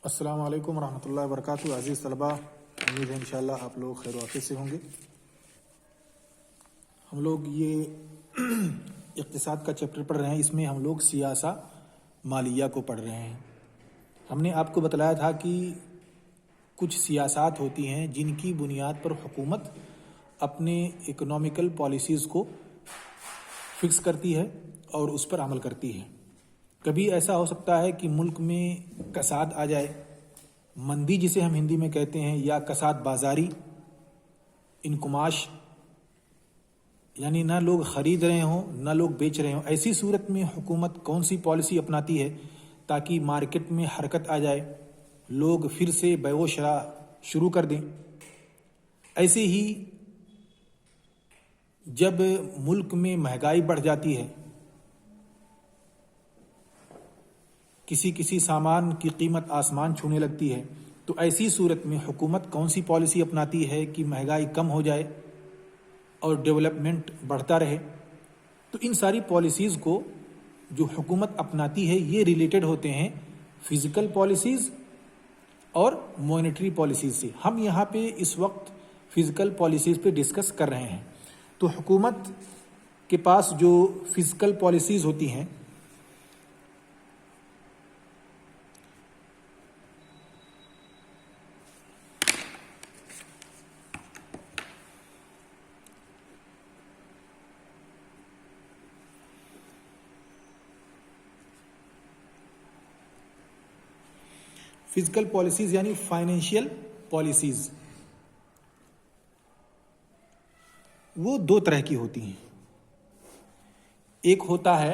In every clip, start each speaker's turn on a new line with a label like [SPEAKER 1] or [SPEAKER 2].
[SPEAKER 1] अस्सलाम वालेकुम रहमतुल्लाहि व बरकातुहू। अज़ीज़ तलबा, उम्मीद है इंशाअल्लाह आप लोग खैर वाफियत से होंगे। हम लोग ये इक़्तिसाद का चैप्टर पढ़ रहे हैं। इसमें हम लोग सियासा मालिया को पढ़ रहे हैं। हमने आपको बतलाया था कि कुछ सियासात होती हैं जिनकी बुनियाद पर हुकूमत अपने इकोनॉमिकल पॉलिसीज़ को फिक्स करती है और उस पर अमल करती है। कभी ऐसा हो सकता है कि मुल्क में कसाद आ जाए, मंदी जिसे हम हिंदी में कहते हैं, या कसाद बाजारी, इनकुमाश, यानी ना लोग ख़रीद रहे हों ना लोग बेच रहे हों। ऐसी सूरत में हुकूमत कौन सी पॉलिसी अपनाती है ताकि मार्केट में हरकत आ जाए, लोग फिर से बैओ शरा शुरू कर दें। ऐसे ही जब मुल्क में महंगाई बढ़ जाती है, किसी किसी सामान की कीमत आसमान छूने लगती है, तो ऐसी सूरत में हुकूमत कौन सी पॉलिसी अपनाती है कि महंगाई कम हो जाए और डेवलपमेंट बढ़ता रहे। तो इन सारी पॉलिसीज़ को जो हुकूमत अपनाती है ये रिलेटेड होते हैं फिज़िकल पॉलिसीज़ और मॉनेटरी पॉलिसीज़ से। हम यहाँ पे इस वक्त फ़िज़िकल पॉलिसीज़ पे डिस्कस कर रहे हैं। तो हुकूमत के पास जो फ़िज़िकल पॉलिसीज़ होती हैं, फिजिकल पॉलिसीज यानी फाइनेंशियल पॉलिसीज, वो दो तरह की होती हैं। एक होता है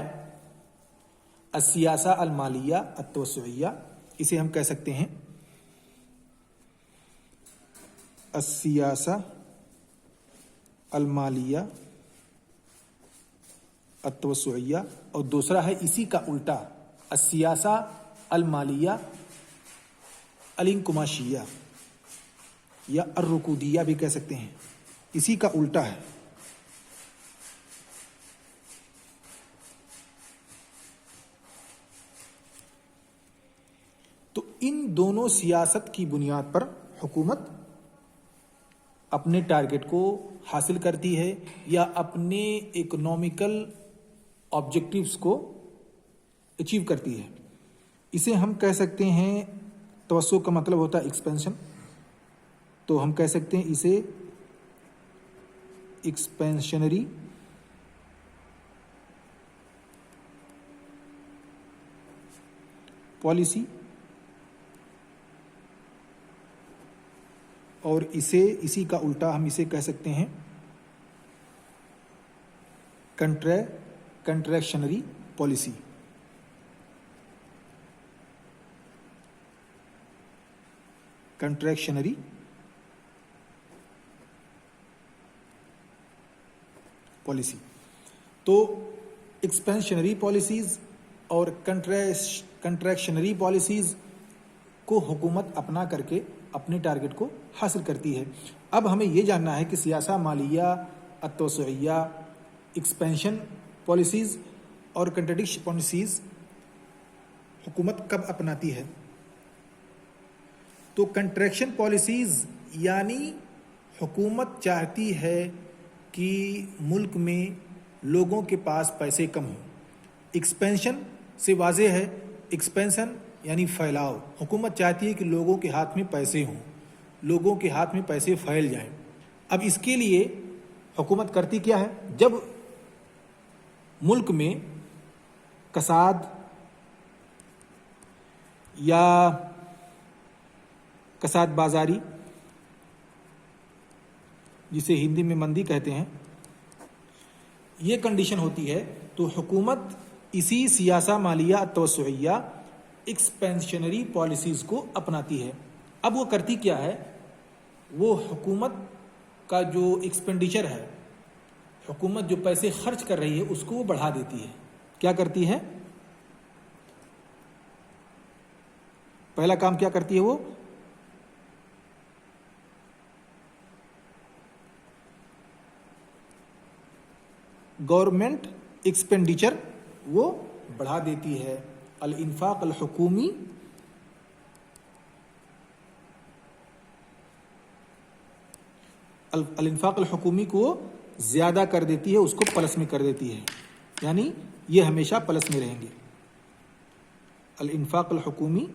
[SPEAKER 1] असियासा अलमालिया अत्तवस्सुइया, इसे हम कह सकते हैं असियासा अलमालिया अत्तवस्सुइया, और दूसरा है इसी का उल्टा असियासा अलमालिया अलिंकुमाशिया या अर्रुकूदिया भी कह सकते हैं, इसी का उल्टा है। तो इन दोनों सियासत की बुनियाद पर हुकूमत अपने टारगेट को हासिल करती है या अपने इकोनॉमिकल ऑब्जेक्टिव्स को अचीव करती है। इसे हम कह सकते हैं, तवस्सु का मतलब होता है एक्सपेंशन, तो हम कह सकते हैं इसे एक्सपेंशनरी पॉलिसी, और इसी का उल्टा हम इसे कह सकते हैं कंट्रैक्शनरी पॉलिसी। कंट्रैक्शनरी पॉलिसी। तो एक्सपेंशनरी पॉलिसीज और कंट्रैक्शनरी पॉलिसीज को हुकूमत अपना करके अपने टारगेट को हासिल करती है। अब हमें यह जानना है कि सियासा मालिया अत्तवस्सुइया, एक्सपेंशन पॉलिसीज और कंट्रडिक्शन पॉलिसीज हुकूमत कब अपनाती है। तो कंट्रैक्शन पॉलिसीज यानी हुकूमत चाहती है कि मुल्क में लोगों के पास पैसे कम हो। एक्सपेंशन से वाज़ेह है, एक्सपेंशन यानी फैलाव। हुकूमत चाहती है कि लोगों के हाथ में पैसे हों, लोगों के हाथ में पैसे फैल जाएं। अब इसके लिए हुकूमत करती क्या है, जब मुल्क में कसाद या कसाद बाजारी, जिसे हिंदी में मंदी कहते हैं, ये कंडीशन होती है, तो हुकूमत इसी सियासा मालिया तवस्सुइया एक्सपेंशनरी पॉलिसीज़ को अपनाती है। अब वो करती क्या है, वो हुकूमत का जो एक्सपेंडिचर है, हुकूमत जो पैसे खर्च कर रही है उसको वो बढ़ा देती है। क्या करती है, पहला काम क्या करती है, वो गवर्नमेंट एक्सपेंडिचर वो बढ़ा देती है। अल इंफाक अल हुकूमी अल इन्फाक अल हुकूमी को ज़्यादा कर देती है, उसको प्लस में कर देती है, यानी ये हमेशा प्लस में रहेंगे। अल इन्फाक अल हुकूमी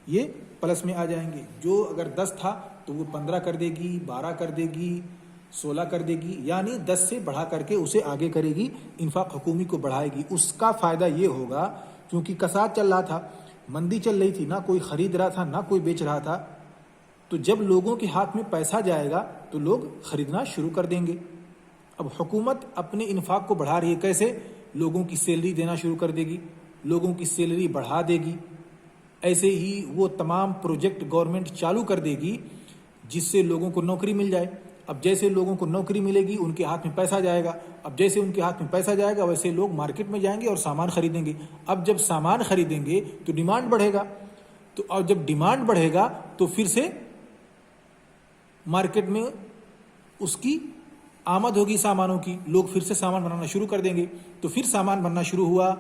[SPEAKER 1] ये प्लस में आ जाएंगे। जो अगर 10 था तो वो 15 कर देगी, 12 कर देगी, 16 कर देगी, यानी 10 से बढ़ा करके उसे आगे करेगी, इन्फाक हुकूमी को बढ़ाएगी। उसका फ़ायदा ये होगा क्योंकि कसाद चल रहा था, मंदी चल रही थी, ना कोई ख़रीद रहा था ना कोई बेच रहा था, तो जब लोगों के हाथ में पैसा जाएगा तो लोग ख़रीदना शुरू कर देंगे। अब हुकूमत अपने इन्फाक को बढ़ा रही है, कैसे? लोगों की सैलरी देना शुरू कर देगी, लोगों की सैलरी बढ़ा देगी। ऐसे ही वो तमाम प्रोजेक्ट गवर्नमेंट चालू कर देगी जिससे लोगों को नौकरी मिल जाए। अब जैसे लोगों को नौकरी मिलेगी उनके हाथ में पैसा जाएगा, अब जैसे उनके हाथ में पैसा जाएगा वैसे लोग मार्केट में जाएंगे और सामान खरीदेंगे। अब जब सामान खरीदेंगे तो डिमांड बढ़ेगा, तो और जब डिमांड बढ़ेगा तो फिर से मार्केट में उसकी आमद होगी सामानों की, लोग फिर से सामान बनाना शुरू कर देंगे। तो फिर सामान बनना शुरू हुआ,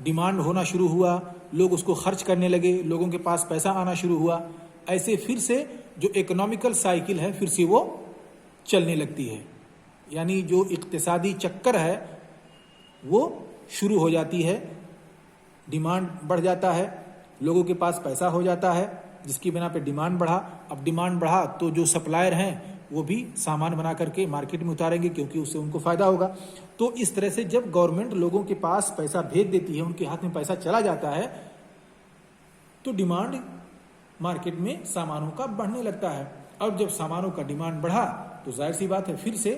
[SPEAKER 1] डिमांड होना शुरू हुआ, लोग उसको खर्च करने लगे, लोगों के पास पैसा आना शुरू हुआ। ऐसे फिर से जो इकोनॉमिकल साइकिल है फिर से वो चलने लगती है, यानी जो इक्तिसादी चक्कर है वो शुरू हो जाती है। डिमांड बढ़ जाता है, लोगों के पास पैसा हो जाता है, जिसकी बिना पे डिमांड बढ़ा। अब डिमांड बढ़ा तो जो सप्लायर हैं वो भी सामान बना करके मार्केट में उतारेंगे क्योंकि उससे उनको फ़ायदा होगा। तो इस तरह से जब गवर्नमेंट लोगों के पास पैसा भेज देती है, उनके हाथ में पैसा चला जाता है, तो डिमांड मार्केट में सामानों का बढ़ने लगता है। अब जब सामानों का डिमांड बढ़ा तो जाहिर सी बात है फिर से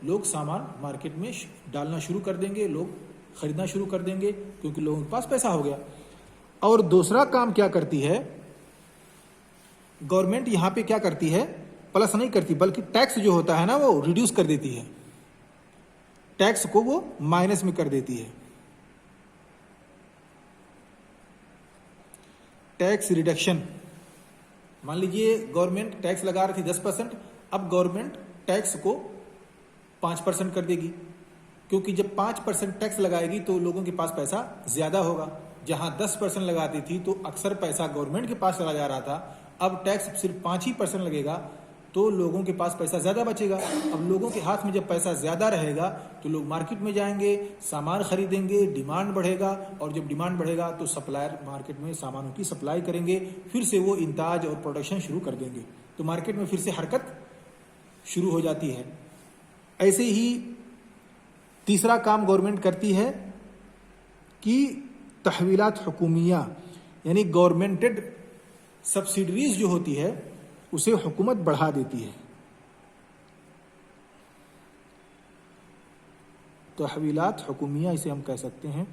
[SPEAKER 1] लोग सामान मार्केट में डालना शुरू कर देंगे, लोग खरीदना शुरू कर देंगे क्योंकि लोगों के पास पैसा हो गया। और दूसरा काम क्या करती है गवर्नमेंट, यहाँ पे क्या करती है, प्लस नहीं करती बल्कि टैक्स जो होता है ना वो रिड्यूस कर देती है, टैक्स को वो माइनस में कर देती है। टैक्स रिडक्शन, मान लीजिए गवर्नमेंट टैक्स लगा रही थी 10%, अब गवर्नमेंट टैक्स को 5% कर देगी, क्योंकि जब 5% टैक्स लगाएगी तो लोगों के पास पैसा ज्यादा होगा। जहां 10% लगाती थी तो अक्सर पैसा गवर्नमेंट के पास चला जा रहा था, अब टैक्स सिर्फ 5% लगेगा तो लोगों के पास पैसा ज्यादा बचेगा। अब लोगों के हाथ में जब पैसा ज्यादा रहेगा तो लोग मार्केट में जाएंगे, सामान खरीदेंगे, डिमांड बढ़ेगा, और जब डिमांड बढ़ेगा तो सप्लायर मार्केट में सामानों की सप्लाई करेंगे, फिर से वो इंताज और प्रोडक्शन शुरू कर देंगे, तो मार्केट में फिर से हरकत शुरू हो जाती है। ऐसे ही तीसरा काम गवर्नमेंट करती है कि तहवीलात हुकूमिया, यानी गवर्नमेंटेड सब्सिडरीज जो होती है उसे हुकूमत बढ़ा देती है। तहवीलात हुकूमिया इसे हम कह सकते हैं,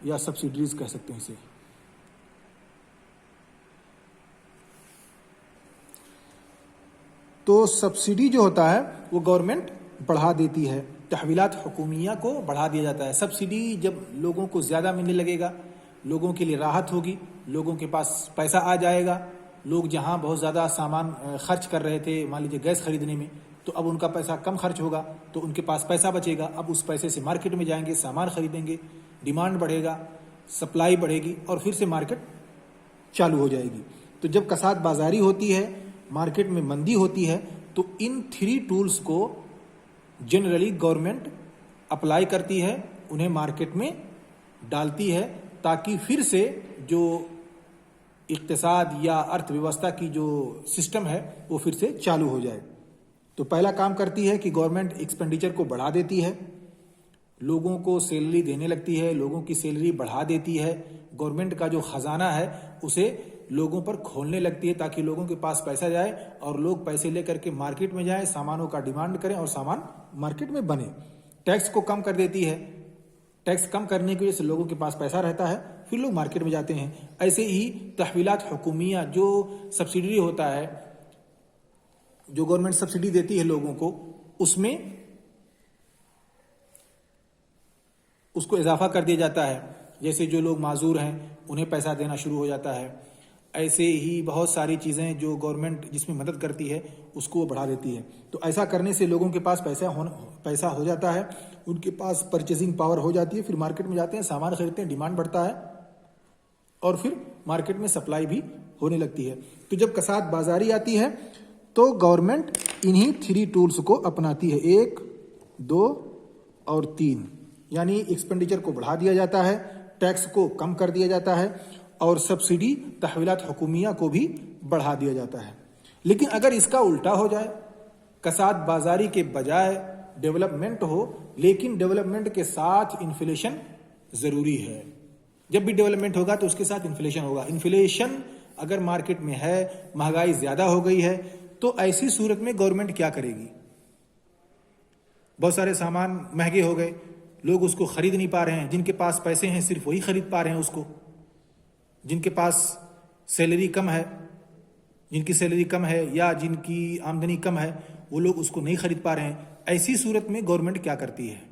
[SPEAKER 1] या सब्सिडरीज कह सकते हैं इसे। तो सब्सिडी जो होता है वो गवर्नमेंट बढ़ा देती है, तहवीलात हुकूमिया को बढ़ा दिया जाता है। सब्सिडी जब लोगों को ज़्यादा मिलने लगेगा, लोगों के लिए राहत होगी, लोगों के पास पैसा आ जाएगा। लोग जहां बहुत ज़्यादा सामान खर्च कर रहे थे, मान लीजिए गैस खरीदने में, तो अब उनका पैसा कम खर्च होगा तो उनके पास पैसा बचेगा। अब उस पैसे से मार्केट में जाएंगे, सामान खरीदेंगे, डिमांड बढ़ेगा, सप्लाई बढ़ेगी और फिर से मार्केट चालू हो जाएगी। तो जब कसाद बाजारी होती है, मार्केट में मंदी होती है, तो इन 3 टूल्स को जनरली गवर्नमेंट अप्लाई करती है, उन्हें मार्केट में डालती है, ताकि फिर से जो इक्तिसाद या अर्थव्यवस्था की जो सिस्टम है वो फिर से चालू हो जाए। तो पहला काम करती है कि गवर्नमेंट एक्सपेंडिचर को बढ़ा देती है, लोगों को सैलरी देने लगती है, लोगों की सैलरी बढ़ा देती है, गवर्नमेंट का जो खजाना है उसे लोगों पर खोलने लगती है ताकि लोगों के पास पैसा जाए और लोग पैसे लेकर के मार्केट में जाएं, सामानों का डिमांड करें और सामान मार्केट में बने। टैक्स को कम कर देती है, टैक्स कम करने की वजह से लोगों के पास पैसा रहता है, फिर लोग मार्केट में जाते हैं। ऐसे ही तहवीलात हुकूमिया, जो सब्सिडी होता है, जो गवर्नमेंट सब्सिडी देती है लोगों को, उसमें उसको इजाफा कर दिया जाता है। जैसे जो लोग माजूर हैं उन्हें पैसा देना शुरू हो जाता है। ऐसे ही बहुत सारी चीज़ें जो गवर्नमेंट जिसमें मदद करती है उसको वो बढ़ा देती है। तो ऐसा करने से लोगों के पास पैसा हो जाता है, उनके पास परचेजिंग पावर हो जाती है, फिर मार्केट में जाते हैं, सामान खरीदते हैं, डिमांड बढ़ता है और फिर मार्केट में सप्लाई भी होने लगती है। तो जब कसाद बाजारी आती है तो गवर्नमेंट इन्हीं 3 टूल्स को अपनाती है, 1, 2 और 3। यानी एक्सपेंडिचर को बढ़ा दिया जाता है, टैक्स को कम कर दिया जाता है और सब्सिडी तहवीलात हुकूमिया को भी बढ़ा दिया जाता है। लेकिन अगर इसका उल्टा हो जाए, कसाद बाजारी के बजाय डेवलपमेंट हो, लेकिन डेवलपमेंट के साथ इन्फ्लेशन जरूरी है। जब भी डेवलपमेंट होगा तो उसके साथ इन्फ्लेशन होगा। इन्फ्लेशन अगर मार्केट में है, महंगाई ज्यादा हो गई है, तो ऐसी सूरत में गवर्नमेंट क्या करेगी? बहुत सारे सामान महंगे हो गए, लोग उसको खरीद नहीं पा रहे हैं। जिनके पास पैसे हैं सिर्फ वही खरीद पा रहे हैं उसको। जिनके पास सैलरी कम है, जिनकी सैलरी कम है या जिनकी आमदनी कम है, वो लोग उसको नहीं खरीद पा रहे हैं। ऐसी सूरत में गवर्नमेंट क्या करती है?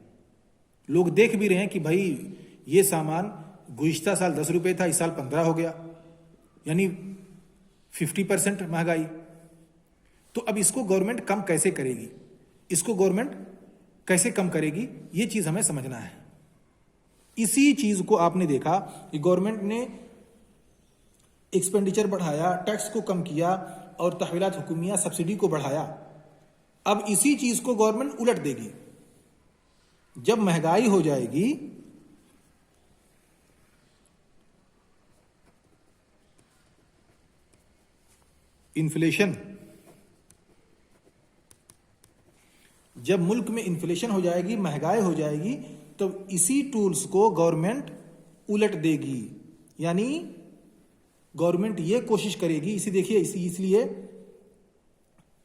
[SPEAKER 1] लोग देख भी रहे हैं कि भाई ये सामान गुज़िश्ता साल 10 रुपये था, इस साल 15 हो गया, यानी 50% महंगाई। तो अब इसको गवर्नमेंट कम कैसे करेगी? इसको गवर्नमेंट कैसे कम करेगी, ये चीज हमें समझना है। इसी चीज को आपने देखा कि गवर्नमेंट ने एक्सपेंडिचर बढ़ाया, टैक्स को कम किया और तहवीलात हुकूमिया सब्सिडी को बढ़ाया। अब इसी चीज को गवर्नमेंट उलट देगी। जब महंगाई हो जाएगी, इन्फ्लेशन, जब मुल्क में इन्फ्लेशन हो जाएगी, महंगाई हो जाएगी, तो इसी टूल्स को गवर्नमेंट उलट देगी। यानी गवर्नमेंट ये कोशिश करेगी, इसी देखिए इसलिए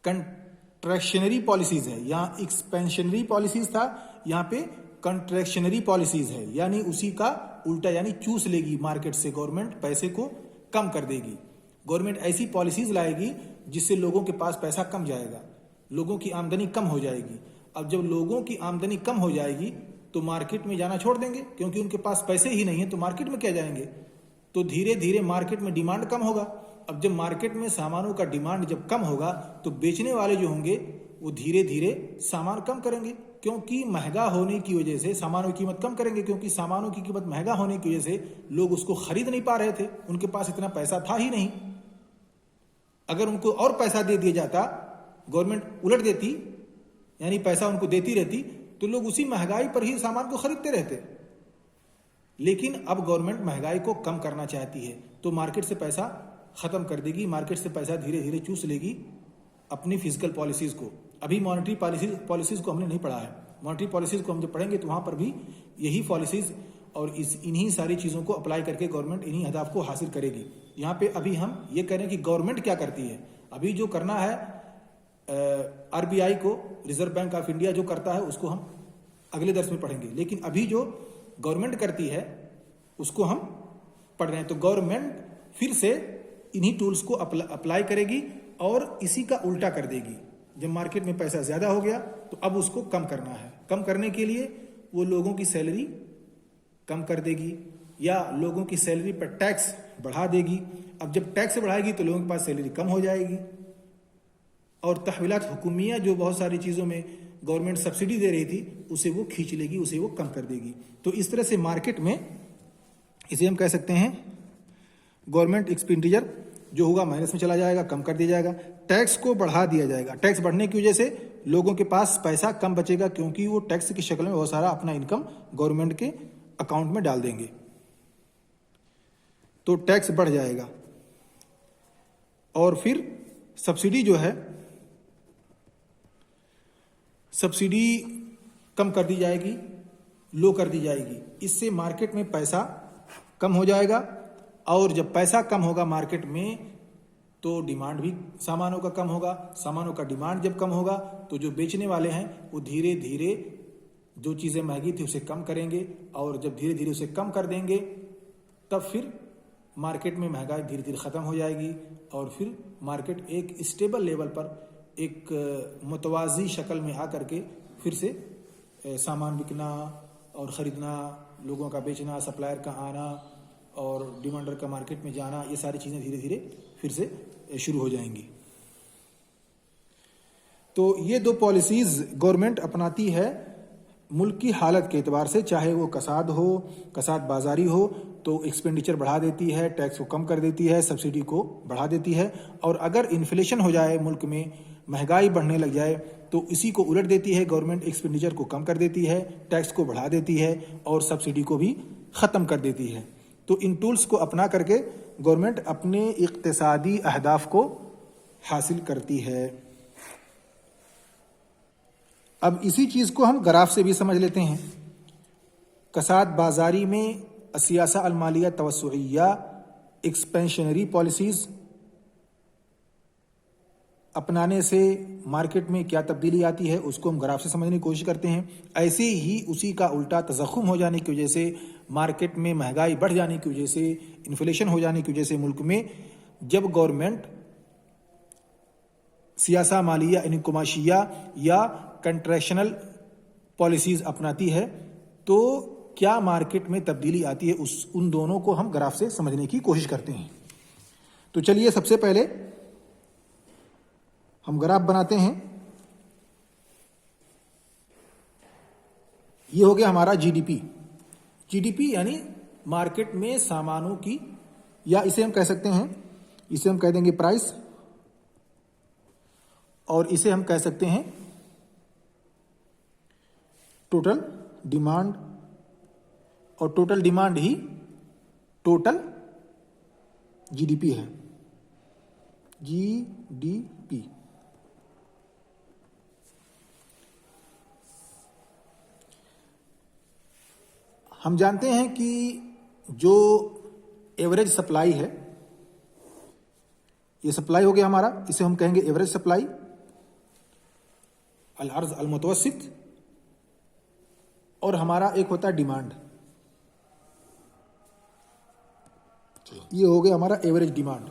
[SPEAKER 1] कंट्रैक्शनरी पॉलिसीज है, यहां एक्सपेंशनरी पॉलिसीज था, यहां पे कंट्रैक्शनरी पॉलिसीज है, यानी उसी का उल्टा, यानी चूस लेगी मार्केट से गवर्नमेंट, पैसे को कम कर देगी। गवर्नमेंट ऐसी पॉलिसीज लाएगी जिससे लोगों के पास पैसा कम जाएगा, लोगों की आमदनी कम हो जाएगी। अब जब लोगों की आमदनी कम हो जाएगी तो मार्केट में जाना छोड़ देंगे, क्योंकि उनके पास पैसे ही नहीं है, तो मार्केट में क्या जाएंगे? तो धीरे धीरे मार्केट में डिमांड कम होगा। अब जब मार्केट में सामानों का डिमांड जब कम होगा तो बेचने वाले जो होंगे वो धीरे धीरे सामान कम करेंगे, क्योंकि महंगा होने की वजह से सामानों की कीमत कम करेंगे, क्योंकि सामानों की कीमत महंगा होने की वजह से लोग उसको खरीद नहीं पा रहे थे, उनके पास इतना पैसा था ही नहीं। अगर उनको और पैसा दे दिया जाता, गवर्नमेंट उलट देती, यानी पैसा उनको देती रहती, तो लोग उसी महंगाई पर ही सामान को खरीदते रहते। लेकिन अब गवर्नमेंट महंगाई को कम करना चाहती है, तो मार्केट से पैसा खत्म कर देगी, मार्केट से पैसा धीरे धीरे चूस लेगी अपनी फिजिकल पॉलिसीज को। अभी मॉनेटरी पॉलिसीज को हमने नहीं पढ़ा है। मॉनेटरी पॉलिसीज को हम जब पढ़ेंगे तो वहां पर भी यही पॉलिसीज और इन्हीं सारी चीजों को अप्लाई करके गवर्नमेंट इन्हीं अहदाफ को हासिल करेगी। यहाँ पे अभी हम ये कह रहे हैं कि गवर्नमेंट क्या करती है। अभी जो करना है आरबीआई को, रिजर्व बैंक ऑफ इंडिया जो करता है उसको हम अगले दर्स में पढ़ेंगे, लेकिन अभी जो गवर्नमेंट करती है उसको हम पढ़ रहे हैं। तो गवर्नमेंट फिर से इन्हीं टूल्स को अप्लाई करेगी और इसी का उल्टा कर देगी। जब मार्केट में पैसा ज्यादा हो गया तो अब उसको कम करना है। कम करने के लिए वो लोगों की सैलरी कम कर देगी या लोगों की सैलरी पर टैक्स बढ़ा देगी। अब जब टैक्स बढ़ाएगी तो लोगों के पास सैलरी कम हो जाएगी और तहवीलात हुकूमिया जो बहुत सारी चीज़ों में गवर्नमेंट सब्सिडी दे रही थी उसे वो खींच लेगी, उसे वो कम कर देगी। तो इस तरह से मार्केट में इसे हम कह सकते हैं गवर्नमेंट एक्सपेंडिचर जो होगा माइनस में चला जाएगा, कम कर दिया जाएगा, टैक्स को बढ़ा दिया जाएगा। टैक्स बढ़ने की वजह से लोगों के पास पैसा कम बचेगा, क्योंकि वो टैक्स की शक्ल में बहुत सारा अपना इनकम गवर्नमेंट के अकाउंट में डाल देंगे, तो टैक्स बढ़ जाएगा। और फिर सब्सिडी जो है, सब्सिडी कम कर दी जाएगी, लो कर दी जाएगी। इससे मार्केट में पैसा कम हो जाएगा और जब पैसा कम होगा मार्केट में तो डिमांड भी सामानों का कम होगा। सामानों का डिमांड जब कम होगा तो जो बेचने वाले हैं वो धीरे धीरे जो चीज़ें महंगी थी उसे कम करेंगे और जब धीरे धीरे उसे कम कर देंगे तब फिर मार्केट में महंगाई धीरे धीरे ख़त्म हो जाएगी और फिर मार्केट एक स्टेबल लेवल पर एक मुतवाज़ी शक्ल में आकर के फिर से सामान बिकना और ख़रीदना, लोगों का बेचना, सप्लायर का आना और डिमांडर का मार्केट में जाना, ये सारी चीज़ें धीरे धीरे फिर से शुरू हो जाएंगी। तो ये दो पॉलिसीज़ गवर्नमेंट अपनाती है मुल्क की हालत के एतबार से, चाहे वो कसाद हो, कसाद बाजारी हो तो एक्सपेंडिचर बढ़ा देती है, टैक्स को कम कर देती है, सब्सिडी को बढ़ा देती है। और अगर इन्फ्लेशन हो जाए, मुल्क में महंगाई बढ़ने लग जाए, तो इसी को उलट देती है। गवर्नमेंट एक्सपेंडिचर को कम कर देती है, टैक्स को बढ़ा देती है और सब्सिडी को भी ख़त्म कर देती है। तो इन टूल्स को अपना करके गवर्नमेंट अपने इक़्तिसादी अहदाफ को हासिल करती है। अब इसी चीज़ को हम ग्राफ से भी समझ लेते हैं। कसाद बाजारी में सियासा अलमालिया तवस्सुइया एक्सपेंशनरी पॉलिसीज़ अपनाने से मार्केट में क्या तब्दीली आती है, उसको हम ग्राफ से समझने की कोशिश करते हैं। ऐसे ही उसी का उल्टा तज़ख्खुम हो जाने की वजह से, मार्केट में महंगाई बढ़ जाने की वजह से, इन्फ्लेशन हो जाने की वजह से मुल्क में जब गवर्नमेंट सियासा मालिया यानी कुमाशिया या कंट्रैक्शनल पॉलिसीज़ अपनाती है, तो क्या मार्केट में तब्दीली आती है, उन दोनों को हम ग्राफ से समझने की कोशिश करते हैं। तो चलिए सबसे पहले हम ग्राफ बनाते हैं। ये हो गया हमारा जीडीपी। जीडीपी यानी मार्केट में सामानों की, या इसे हम कह सकते हैं, इसे हम कह देंगे प्राइस, और इसे हम कह सकते हैं टोटल डिमांड, और टोटल डिमांड ही टोटल जीडीपी है, जीडीपी। हम जानते हैं कि जो एवरेज सप्लाई है, ये सप्लाई हो गया हमारा, इसे हम कहेंगे एवरेज सप्लाई, अल अर्ज अल मुतवस्सित, और हमारा एक होता है डिमांड। ये हो गया हमारा एवरेज डिमांड।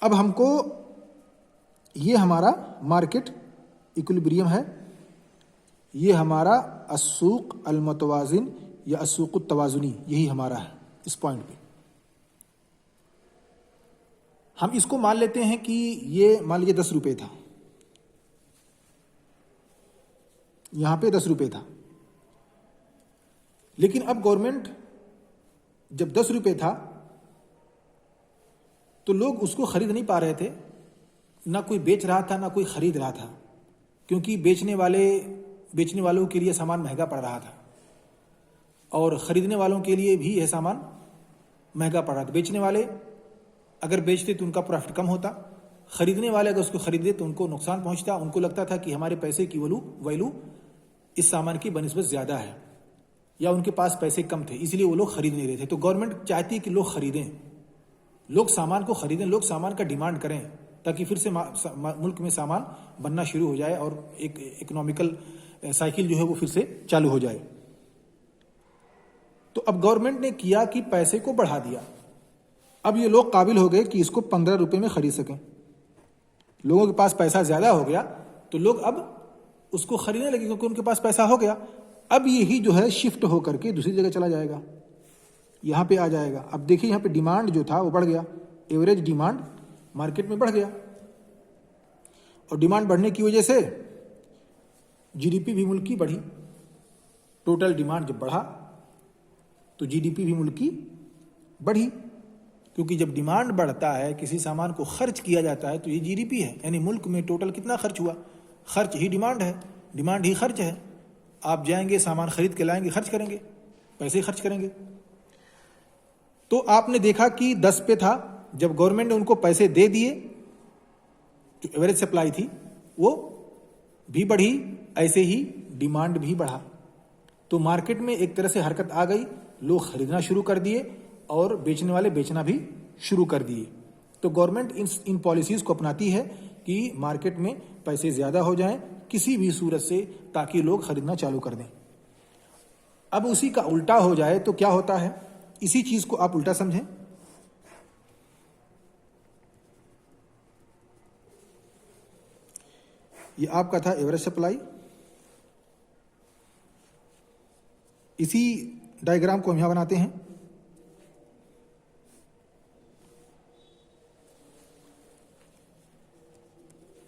[SPEAKER 1] अब हमको, ये हमारा मार्केट इक्विलिब्रियम है, ये हमारा अस्सूक अल मुतवाजिन या अस्सूक तवाजुनी, यही हमारा है इस पॉइंट पे। हम इसको मान लेते हैं कि ये मान लीजिए 10 रुपये था, यहां पे 10 रुपये था, लेकिन अब गवर्नमेंट जब 10 रुपये था तो लोग उसको खरीद नहीं पा रहे थे, ना कोई बेच रहा था ना कोई खरीद रहा था, क्योंकि बेचने वालों के लिए सामान महंगा पड़ रहा था और खरीदने वालों के लिए भी यह सामान महंगा पड़ रहा था। बेचने वाले अगर बेचते तो उनका प्रॉफिट कम होता, खरीदने वाले अगर उसको खरीदते तो उनको नुकसान पहुंचता। उनको लगता था कि हमारे पैसे की वैल्यू इस सामान की बनिस्बत ज़्यादा है, या उनके पास पैसे कम थे, इसलिए वो लोग खरीद नहीं रहे थे। तो गवर्नमेंट चाहती है कि लोग खरीदें, लोग सामान को खरीदें, लोग सामान का डिमांड करें, ताकि फिर से मुल्क में सामान बनना शुरू हो जाए और एक इकोनॉमिकल साइकिल जो है वो फिर से चालू हो जाए। तो अब गवर्नमेंट ने किया कि पैसे को बढ़ा दिया। अब ये लोग काबिल हो गए कि इसको 15 रुपये में खरीद सकें। लोगों के पास पैसा ज्यादा हो गया तो लोग अब उसको खरीदने लगे, क्योंकि उनके पास पैसा हो गया। अब यही जो है शिफ्ट होकर के दूसरी जगह चला जाएगा, यहां पे आ जाएगा। अब देखिए यहां पे डिमांड जो था वो बढ़ गया, एवरेज डिमांड मार्केट में बढ़ गया, और डिमांड बढ़ने की वजह से जीडीपी भी मुल्क की बढ़ी। टोटल डिमांड जब बढ़ा तो जीडीपी भी मुल्क की बढ़ी, क्योंकि जब डिमांड बढ़ता है, किसी सामान को खर्च किया जाता है, तो ये जीडीपी है। यानी मुल्क में टोटल कितना खर्च हुआ, खर्च ही डिमांड है, डिमांड ही खर्च है। आप जाएंगे सामान खरीद के लाएंगे, खर्च करेंगे, पैसे खर्च करेंगे। तो आपने देखा कि 10 पे था, जब गवर्नमेंट ने उनको पैसे दे दिए, जो एवरेज सप्लाई थी वो भी बढ़ी, ऐसे ही डिमांड भी बढ़ा। तो मार्केट में एक तरह से हरकत आ गई, लोग खरीदना शुरू कर दिए और बेचने वाले बेचना भी शुरू कर दिए। तो गवर्नमेंट इन पॉलिसीज को अपनाती है कि मार्केट में पैसे ज्यादा हो जाएं किसी भी सूरत से, ताकि लोग खरीदना चालू कर दें। अब उसी का उल्टा हो जाए तो क्या होता है, इसी चीज को आप उल्टा समझें। ये आपका था एवरेज सप्लाई। इसी डायग्राम को हम यहां बनाते हैं।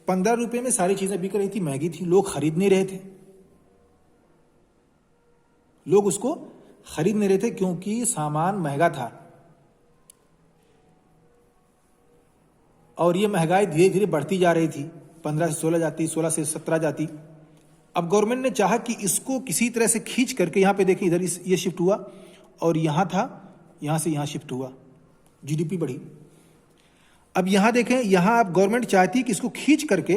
[SPEAKER 1] ₹15 में सारी चीजें बिक रही थी, महंगी थी, लोग खरीद नहीं रहे थे। लोग उसको खरीद नहीं रहे थे क्योंकि सामान महंगा था। और ये महंगाई धीरे धीरे बढ़ती जा रही थी, 15 से 16 जाती, 16 से 17 जाती। अब गवर्नमेंट ने चाहा कि इसको किसी तरह से खींच करके, यहाँ पे देखिए इधर ये शिफ्ट हुआ और यहाँ था, यहाँ से यहाँ शिफ्ट हुआ, जीडीपी बढ़ी। अब यहाँ देखें, यहाँ आप गवर्नमेंट चाहती कि इसको खींच करके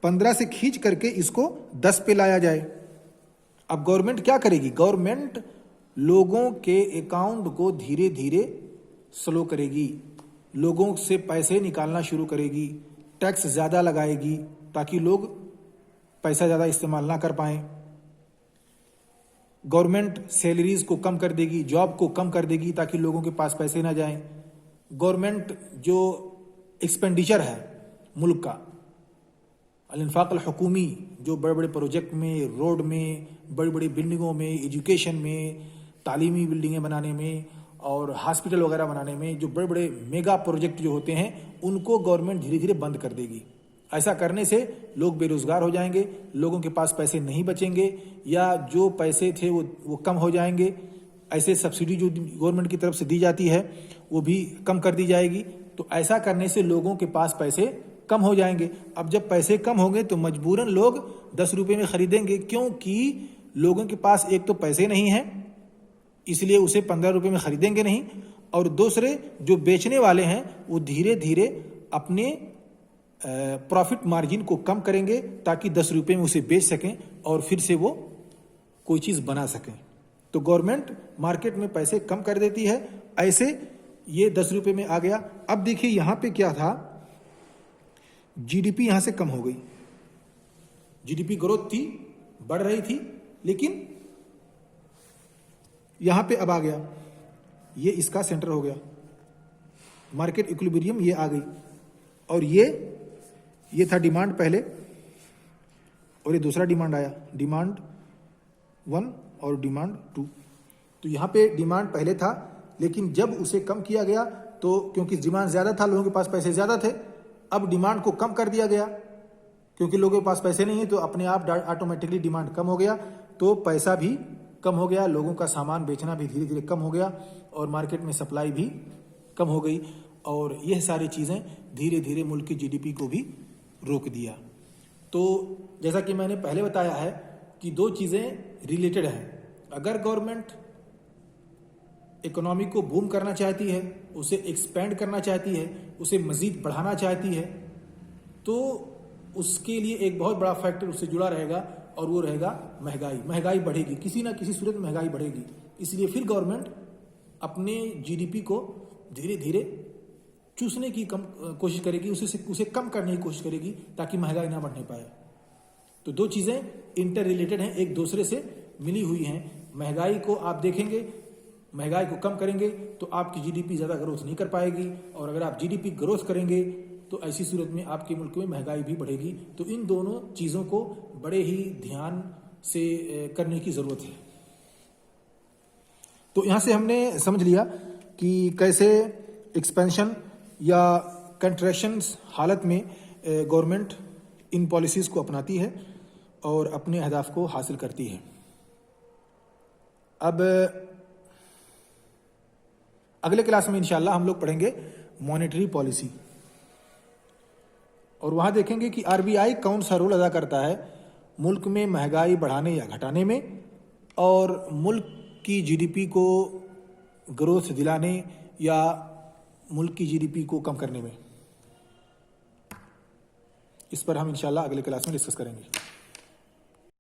[SPEAKER 1] 15 से खींच करके इसको 10 पे लाया जाए। अब गवर्नमेंट क्या करेगी? गवर्नमेंट लोगों के अकाउंट को धीरे धीरे स्लो करेगी, लोगों से पैसे निकालना शुरू करेगी, टैक्स ज़्यादा लगाएगी ताकि लोग पैसा ज़्यादा इस्तेमाल ना कर पाएं। गवर्नमेंट सैलरीज को कम कर देगी, जॉब को कम कर देगी ताकि लोगों के पास पैसे ना जाएं। गवर्नमेंट जो एक्सपेंडिचर है मुल्क का, अल-इंफाक अल-हुकूमी, जो बड़े बड़े प्रोजेक्ट में, रोड में, बड़ी बड़ी बिल्डिंगों में, एजुकेशन में, तालीमी बिल्डिंगें बनाने में और हॉस्पिटल वगैरह बनाने में, जो बड़े बड़े मेगा प्रोजेक्ट जो होते हैं उनको गवर्नमेंट धीरे धीरे बंद कर देगी। ऐसा करने से लोग बेरोजगार हो जाएंगे, लोगों के पास पैसे नहीं बचेंगे, या जो पैसे थे वो कम हो जाएंगे। ऐसे सब्सिडी जो गवर्नमेंट की तरफ से दी जाती है वो भी कम कर दी जाएगी। तो ऐसा करने से लोगों के पास पैसे कम हो जाएंगे। अब जब पैसे कम होंगे तो मजबूरन लोग 10 रुपये में खरीदेंगे, क्योंकि लोगों के पास एक तो पैसे नहीं हैं इसलिए उसे 15 रुपये में खरीदेंगे नहीं, और दूसरे जो बेचने वाले हैं वो धीरे धीरे अपने प्रॉफिट मार्जिन को कम करेंगे ताकि 10 रुपये में उसे बेच सकें और फिर से वो कोई चीज़ बना सकें। तो गवर्नमेंट मार्केट में पैसे कम कर देती है, ऐसे ये 10 रुपये में आ गया। अब देखिए यहाँ पे क्या था, जीडीपी यहाँ से कम हो गई, जीडीपी ग्रोथ थी, बढ़ रही थी, लेकिन यहाँ पे अब आ गया, ये इसका सेंटर हो गया, मार्केट इक्विलिब्रियम ये आ गई। और ये था डिमांड पहले और ये दूसरा डिमांड आया, डिमांड 1 और डिमांड 2। तो यहाँ पे डिमांड पहले था, लेकिन जब उसे कम किया गया तो क्योंकि डिमांड ज़्यादा था, लोगों के पास पैसे ज़्यादा थे, अब डिमांड को कम कर दिया गया। क्योंकि लोगों के पास पैसे नहीं है तो अपने आप ऑटोमेटिकली डिमांड कम हो गया, तो पैसा भी कम हो गया, लोगों का सामान बेचना भी धीरे धीरे कम हो गया और मार्केट में सप्लाई भी कम हो गई। और यह सारी चीज़ें धीरे धीरे मुल्क की जीडीपी को भी रोक दिया। तो जैसा कि मैंने पहले बताया है कि दो चीज़ें रिलेटेड हैं। अगर गवर्नमेंट इकोनॉमी को बूम करना चाहती है, उसे एक्सपेंड करना चाहती है, उसे मज़ीद बढ़ाना चाहती है, तो उसके लिए एक बहुत बड़ा फैक्टर उससे जुड़ा रहेगा और वो रहेगा महंगाई। महंगाई बढ़ेगी, किसी ना किसी सूरत में महंगाई बढ़ेगी। इसलिए फिर गवर्नमेंट अपने जीडीपी को धीरे धीरे चूसने की कोशिश करेगी, उसे कम करने की कोशिश करेगी ताकि महंगाई ना बढ़ने पाए। तो दो चीज़ें इंटर रिलेटेड हैं, एक दूसरे से मिली हुई हैं। महंगाई को आप देखेंगे, महंगाई को कम करेंगे तो आपकी जीडीपी ज़्यादा ग्रोथ नहीं कर पाएगी, और अगर आप जीडीपी ग्रोथ करेंगे तो ऐसी सूरत में आपके मुल्क में महंगाई भी बढ़ेगी। तो इन दोनों चीज़ों को बड़े ही ध्यान से करने की ज़रूरत है। तो यहाँ से हमने समझ लिया कि कैसे एक्सपेंशन या कंट्रैक्शंस हालत में गवर्नमेंट इन पॉलिसीज़ को अपनाती है और अपने अहदाफ को हासिल करती है। अब अगले क्लास में इंशाल्लाह हम लोग पढ़ेंगे मॉनेटरी पॉलिसी, और वहाँ देखेंगे कि आरबीआई कौन सा रोल अदा करता है मुल्क में महंगाई बढ़ाने या घटाने में, और मुल्क की जीडीपी को ग्रोथ दिलाने या मुल्क की जीडीपी को कम करने में। इस पर हम इंशाल्लाह अगले क्लास में डिस्कस करेंगे।